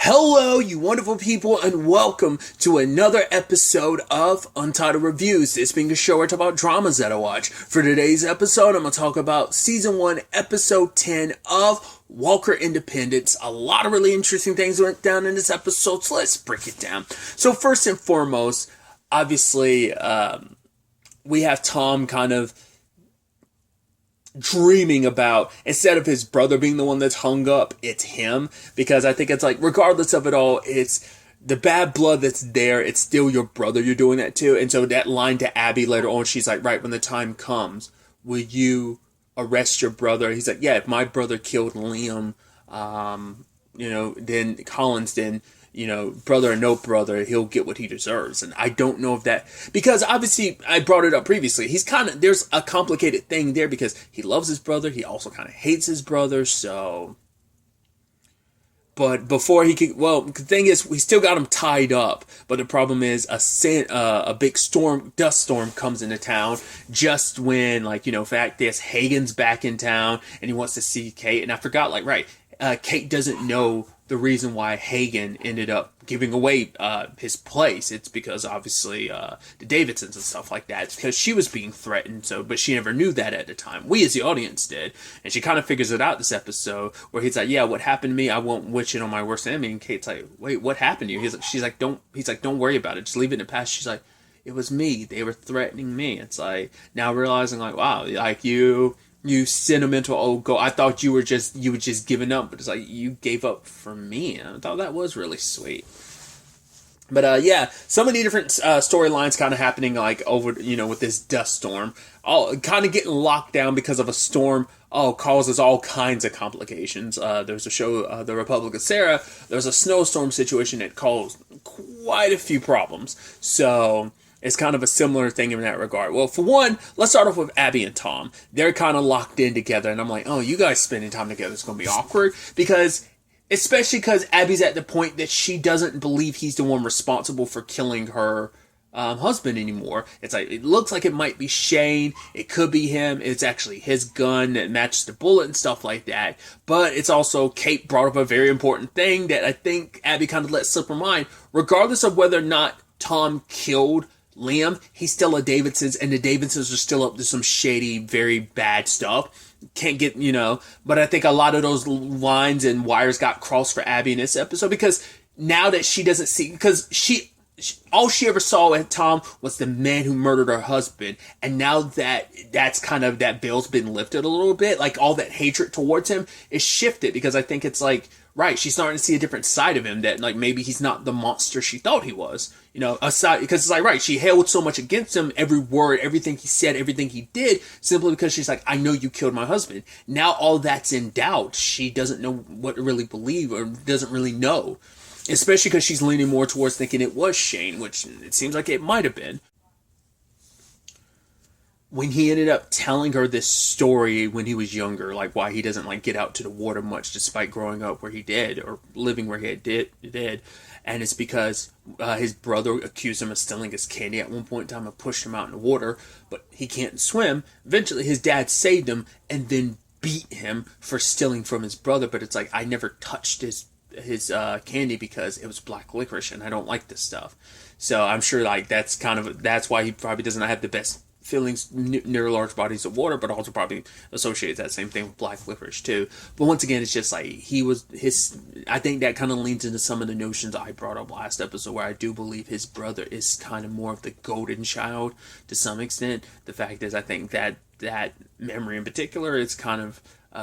Hello, you wonderful people, and welcome to another episode of Untitled Reviews. This being a show where I talk about dramas that I watch. For today's episode, I'm going to talk about Season 1, Episode 10 of Walker Independence. A lot of really interesting things went down in this episode, so let's break it down. So first and foremost, obviously, we have Tom kind of dreaming about, instead of his brother being the one that's hung up, it's him, because I think it's like, regardless of it all, it's the bad blood that's there, it's still your brother you're doing that to. And so that line to Abby later on, she's like, right, when the time comes, will you arrest your brother? He's like, yeah, if my brother killed Liam, then Collins, then brother or no brother, he'll get what he deserves. And I don't know if that, because obviously I brought it up previously, there's a complicated thing there because he loves his brother, he also kind of hates his brother, so. But before he could, well, the thing is, we still got him tied up, but the problem is a big dust storm comes into town just when, fact, there's Hagen's back in town and he wants to see Kate, and I forgot, Kate doesn't know the reason why Hagen ended up giving away his place. It's because obviously the Davidsons and stuff like that. It's because she was being threatened. But she never knew that at the time. We as the audience did, and she kind of figures it out this episode where he's like, "Yeah, what happened to me? I won't wish it on my worst enemy." And Kate's like, "Wait, what happened to you?" She's like, "Don't." He's like, "Don't worry about it. Just leave it in the past." She's like, "It was me. They were threatening me." It's like now realizing wow, you sentimental old girl. I thought you were just giving up, but it's like you gave up for me. And I thought that was really sweet. But so many different storylines kind of happening over with this dust storm, all kind of getting locked down because of a storm. Causes all kinds of complications. There's a show, The Republic of Sarah. There's a snowstorm situation that caused quite a few problems. So it's kind of a similar thing in that regard. Well, for one, let's start off with Abby and Tom. They're kind of locked in together, and I'm like, oh, you guys spending time together is going to be awkward, especially because Abby's at the point that she doesn't believe he's the one responsible for killing her husband anymore. It's like, it looks like it might be Shane, it could be him, it's actually his gun that matches the bullet and stuff like that, but it's also, Kate brought up a very important thing that I think Abby kind of let slip her mind. Regardless of whether or not Tom killed Liam, he's still a Davidsons, and the Davidsons are still up to some shady, very bad stuff. Can't get, but I think a lot of those lines and wires got crossed for Abby in this episode, because now that she doesn't see, because all she ever saw at Tom was the man who murdered her husband, and now that's kind of, that veil's been lifted a little bit, all that hatred towards him is shifted, because I think it's right, she's starting to see a different side of him, that maybe he's not the monster she thought he was, aside, because it's right, she held so much against him, every word, everything he said, everything he did, simply because she's like, I know you killed my husband. Now all that's in doubt. She doesn't know what to really believe, or doesn't really know, especially because she's leaning more towards thinking it was Shane, which it seems like it might have been. When he ended up telling her this story when he was younger, why he doesn't get out to the water much despite growing up where he did, or living where he did, and it's because his brother accused him of stealing his candy at one point in time and pushed him out in the water, but he can't swim. Eventually his dad saved him and then beat him for stealing from his brother, but it's I never touched his candy because it was black licorice and I don't like this stuff. So I'm sure that's why he probably doesn't have the best feelings near large bodies of water, but also probably associates that same thing with black licorice too. But once again, it's just I think that kind of leans into some of the notions I brought up last episode, where I do believe his brother is kind of more of the golden child to some extent. The fact is, I think that memory in particular is kind of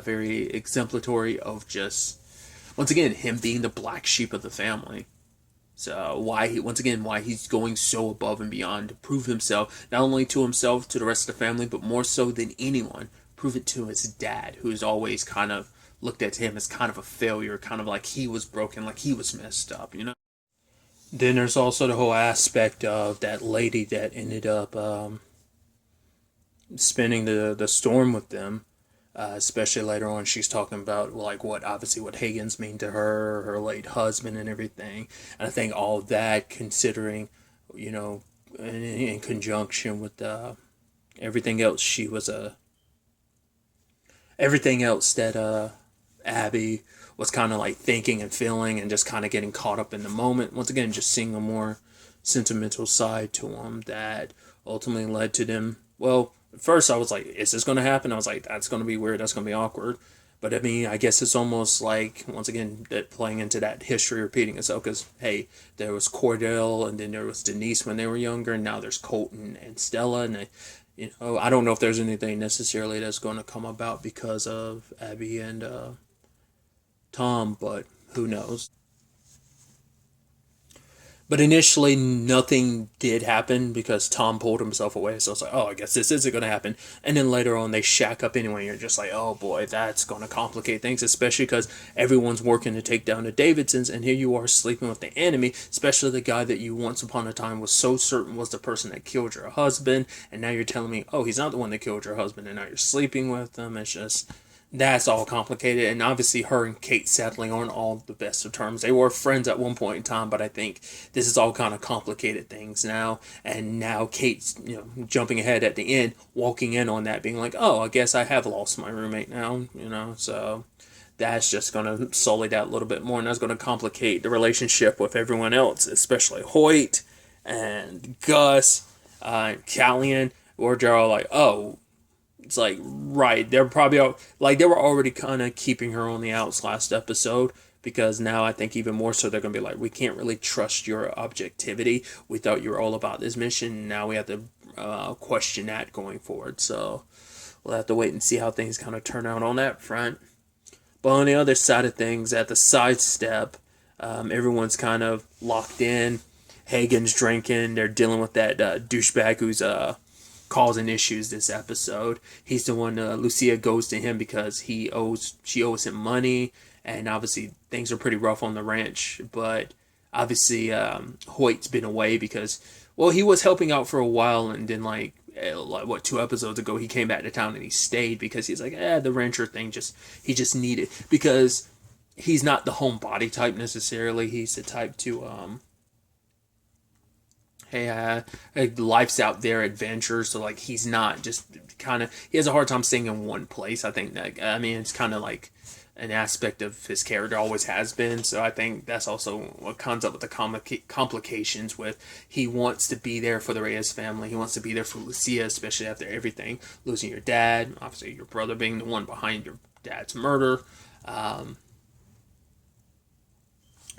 very exemplary of just, once again, him being the black sheep of the family. So why he's going so above and beyond to prove himself, not only to himself, to the rest of the family, but more so than anyone, prove it to his dad, who's always kind of looked at him as kind of a failure, kind of like he was broken, like he was messed up, Then there's also the whole aspect of that lady that ended up spending the storm with them. Especially later on, she's talking about what Hagen's mean to her late husband and everything. And I think all that, considering, in conjunction with everything else that Abby was kind of like thinking and feeling and just kind of getting caught up in the moment. Once again, just seeing a more sentimental side to him that ultimately led to them. Well, at first I was like, is this going to happen? I was like, that's going to be weird. That's going to be awkward. But I mean, I guess it's almost like, once again, that playing into that history repeating itself. Because, hey, there was Cordell, and then there was Denise when they were younger, and now there's Colton and Stella. And, I don't know if there's anything necessarily that's going to come about because of Abby and Tom, but who knows. But initially, nothing did happen because Tom pulled himself away. So it's like, oh, I guess this isn't going to happen. And then later on, they shack up anyway. And you're just like, oh boy, that's going to complicate things, especially because everyone's working to take down the Davidsons. And here you are sleeping with the enemy, especially the guy that you once upon a time was so certain was the person that killed your husband. And now you're telling me, oh, he's not the one that killed your husband. And now you're sleeping with him. It's just, that's all complicated. And obviously her and Kate settling on all the best of terms. They were friends at one point in time, but I think this is all kind of complicated things now. And now Kate's, jumping ahead at the end, walking in on that, being like, oh, I guess I have lost my roommate now, so that's just going to sully that a little bit more. And that's going to complicate the relationship with everyone else, especially Hoyt and Gus, and Callian, or they're all like, oh, it's like, right, they're probably like, they were already kind of keeping her on the outs last episode, because now I think even more so they're going to be like, we can't really trust your objectivity. We thought you were all about this mission. Now we have to question that going forward. So we'll have to wait and see how things kind of turn out on that front. But on the other side of things, at the sidestep, everyone's kind of locked in. Hagen's drinking. They're dealing with that douchebag who's causing issues this episode. He's the one, Lucia goes to him because she owes him money, and obviously things are pretty rough on the ranch. But obviously Hoyt's been away because, well, he was helping out for a while, and then like 2 episodes ago he came back to town and he stayed because he's like, the rancher thing he just needed, because he's not the homebody type necessarily. He's the type to life's out there, adventure. So like, he's not just kind of, he has a hard time staying in one place. I think that, it's kind of like an aspect of his character, always has been. So I think that's also what comes up with the complications with, he wants to be there for the Reyes family. He wants to be there for Lucia, especially after everything, losing your dad, obviously your brother being the one behind your dad's murder.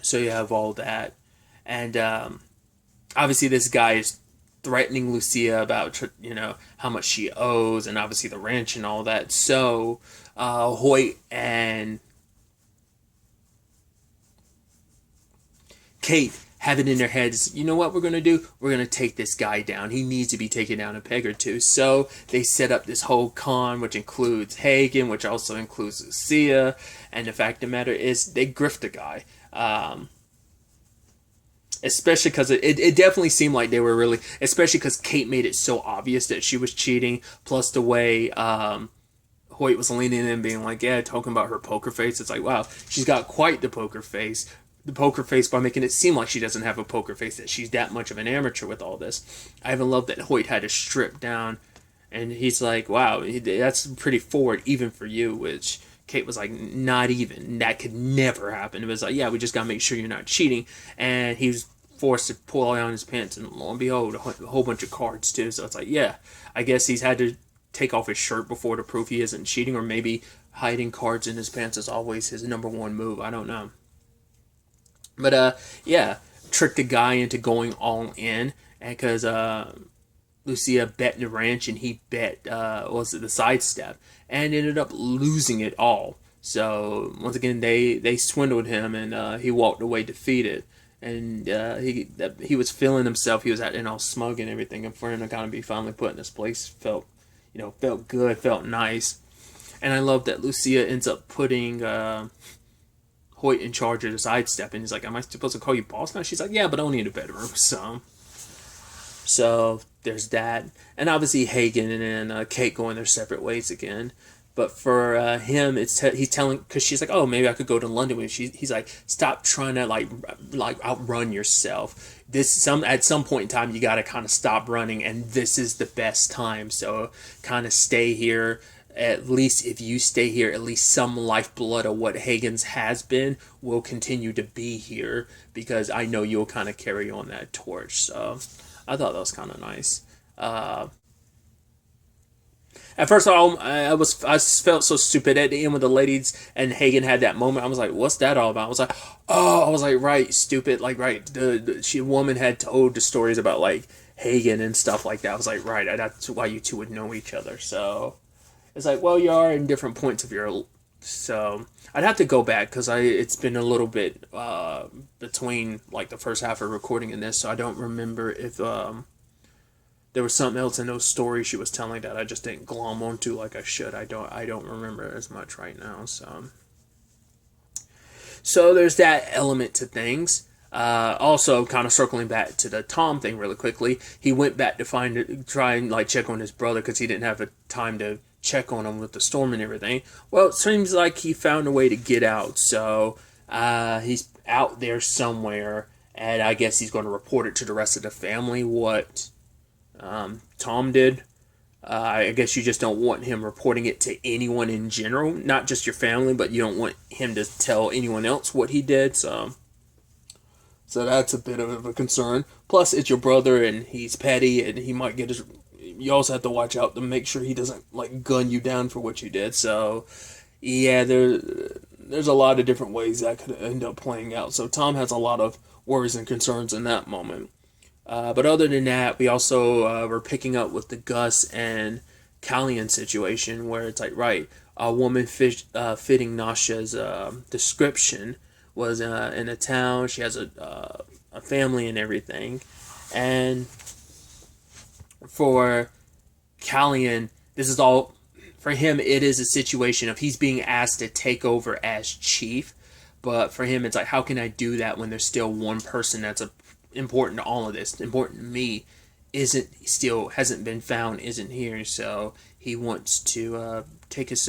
So you have all that. And obviously this guy is threatening Lucia about, how much she owes, and obviously the ranch and all that. So Hoyt and Kate have it in their heads, you know what we're going to do? We're going to take this guy down. He needs to be taken down a peg or two. So they set up this whole con, which includes Hagen, which also includes Lucia. And the fact of the matter is, they grift the guy. Especially because it definitely seemed like they were really, especially because Kate made it so obvious that she was cheating, plus the way Hoyt was leaning in and being like, talking about her poker face. It's like, wow, she's got quite the poker face. The poker face by making it seem like she doesn't have a poker face, that she's that much of an amateur with all this. I even love that Hoyt had to strip down, and he's like, wow, that's pretty forward even for you, which Kate was like, not even. That could never happen. It was like, we just got to make sure you're not cheating. And he was forced to pull out his pants, and lo and behold, a whole bunch of cards too. So it's like, I guess he's had to take off his shirt before to prove he isn't cheating, or maybe hiding cards in his pants is always his number one move. I don't know. But, tricked the guy into going all in, because Lucia bet the ranch, and he bet, the sidestep, and ended up losing it all. So, once again, they swindled him, and he walked away defeated. And he was feeling himself. He was acting all smug and everything, and for him to kind of be finally put in this place felt good, felt nice. And I love that Lucia ends up putting Hoyt in charge of the sidestep, and he's like, am I supposed to call you boss now? She's like, yeah, but only in the bedroom. So there's that. And obviously Hagen and Kate going their separate ways again. But for him, he's telling, because she's like, oh, maybe I could go to London with you. He's like, stop trying to like outrun yourself. At some point in time, you got to kind of stop running, and this is the best time. So kind of stay here. at least if you stay here, at least some lifeblood of what Hagen's has been will continue to be here, because I know you'll kind of carry on that torch. So I thought that was kind of nice. Uh, at first, I felt so stupid at the end when the ladies and Hagen had that moment. I was like, "What's that all about?" I was like, "Oh," I was like, "Right, stupid." Like, right, the woman had told the stories about like Hagen and stuff like that. I was like, "Right, that's why you two would know each other." So it's like, well, you are in different points of your. So I'd have to go back because it's been a little bit between like the first half of recording and this, so I don't remember if there was something else in those stories she was telling that I just didn't glom onto like I should. I don't remember as much right now. So there's that element to things. Also, kind of circling back to the Tom thing really quickly, he went back to try and like check on his brother because he didn't have a time to check on him with the storm and everything. Well, it seems like he found a way to get out. So he's out there somewhere, and I guess he's going to report it to the rest of the family what Tom did. I guess you just don't want him reporting it to anyone in general, not just your family, but you don't want him to tell anyone else what he did. So that's a bit of a concern. Plus, it's your brother, and he's petty, and he might get his. You also have to watch out to make sure he doesn't like gun you down for what you did. So, yeah, there's a lot of different ways that could end up playing out. So Tom has a lot of worries and concerns in that moment. But other than that, we also were picking up with the Gus and Callian situation where it's like, right, a woman fitting Nasha's description was in a town. She has a family and everything. And for Callian, this is all, for him, it is a situation of he's being asked to take over as chief. But for him, it's like, how can I do that when there's still one person that's important to all of this, important to me, hasn't been found, isn't here. So he wants to find his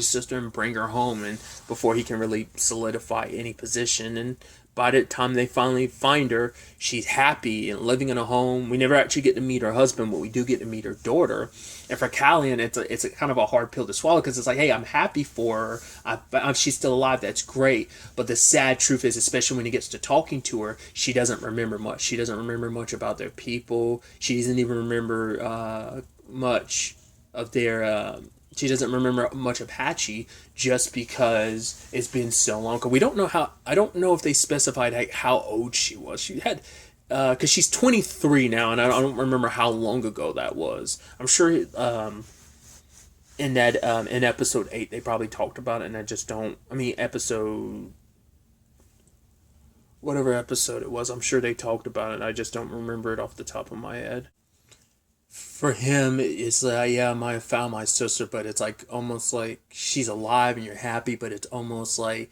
sister and bring her home, and before he can really solidify any position. And by the time they finally find her, she's happy and living in a home. We never actually get to meet her husband, but we do get to meet her daughter. And for Callian, it's a kind of a hard pill to swallow because it's like, hey, I'm happy for her. She's still alive. That's great. But the sad truth is, especially when he gets to talking to her, she doesn't remember much. She doesn't remember much about their people. She doesn't even remember much of their. She doesn't remember much of Hatchie just because it's been so long. Cause we don't know how. I don't know if they specified how old she was. She had, because she's 23 now, and I don't remember how long ago that was. I'm sure in that in episode 8 they probably talked about it, and I just don't. I mean, whatever episode it was, I'm sure they talked about it. I just don't remember it off the top of my head. For him, it's like, yeah, I found my sister, but it's like almost like she's alive and you're happy, but it's almost like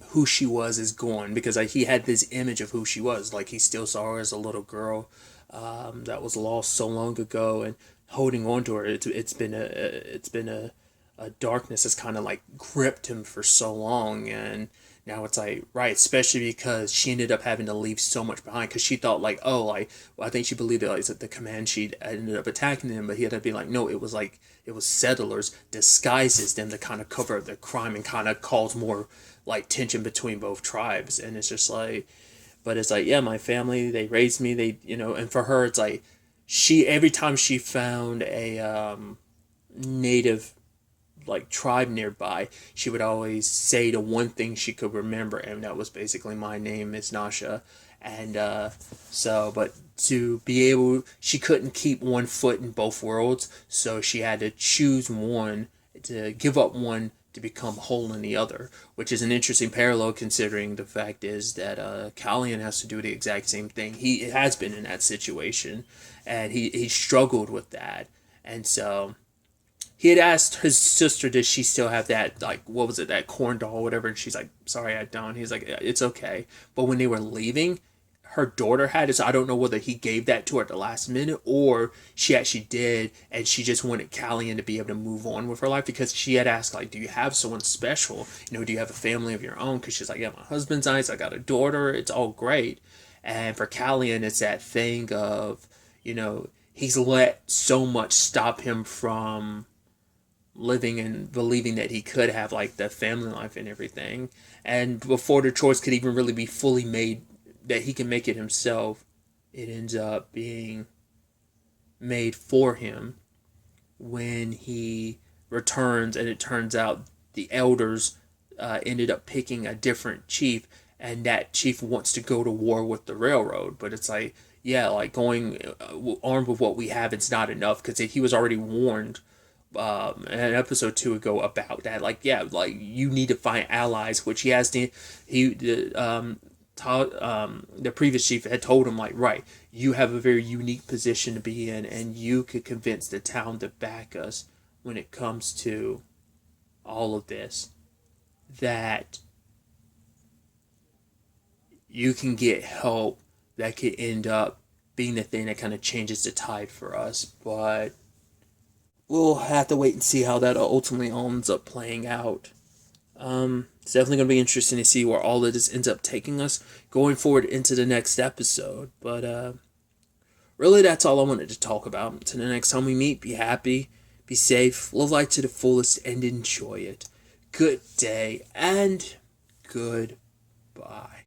who she was is gone because like, he had this image of who she was. Like he still saw her as a little girl that was lost so long ago, and holding on to her, it's been a darkness that's kind of like gripped him for so long. And now it's like, right, especially because she ended up having to leave so much behind because she thought like, oh, like, well, I think she believed it, like, that the Comanche ended up attacking him, but he had to be like, no, it was settlers disguised as them to kind of cover up their crime and kind of cause more like tension between both tribes. And it's just like, but it's like, yeah, my family, they raised me, and for her, it's like, every time she found a native like tribe nearby, she would always say the one thing she could remember, and that was basically, my name is Nasha. And but to be able, she couldn't keep one foot in both worlds, so she had to choose one, to give up one to become whole in the other, which is an interesting parallel considering the fact is that Callian has to do the exact same thing. He has been in that situation, and he struggled with that. And so he had asked his sister, did she still have that, like, what was it, that corn doll or whatever, and she's like, sorry, I don't. He's like, it's okay. But when they were leaving, her daughter had it, so I don't know whether he gave that to her at the last minute or she actually did, and she just wanted Callian to be able to move on with her life, because she had asked, like, do you have someone special? Do you have a family of your own? Because she's like, yeah, my husband's nice, I got a daughter, it's all great. And for Callian, it's that thing of, he's let so much stop him from living and believing that he could have like the family life and everything. And before the choice could even really be fully made that he can make it himself, it ends up being made for him when he returns, and it turns out the elders ended up picking a different chief, and that chief wants to go to war with the railroad. But it's like, yeah, like going armed with what we have, it's not enough, because he was already warned an episode 2 ago about that. Like, yeah, like you need to find allies, which he has to. The previous chief had told him, like, right, you have a very unique position to be in, and you could convince the town to back us when it comes to all of this. That you can get help that could end up being the thing that kind of changes the tide for us. But we'll have to wait and see how that ultimately ends up playing out. It's definitely going to be interesting to see where all of this ends up taking us going forward into the next episode. But really, that's all I wanted to talk about. Until the next time we meet, be happy, be safe, live life to the fullest, and enjoy it. Good day, and goodbye.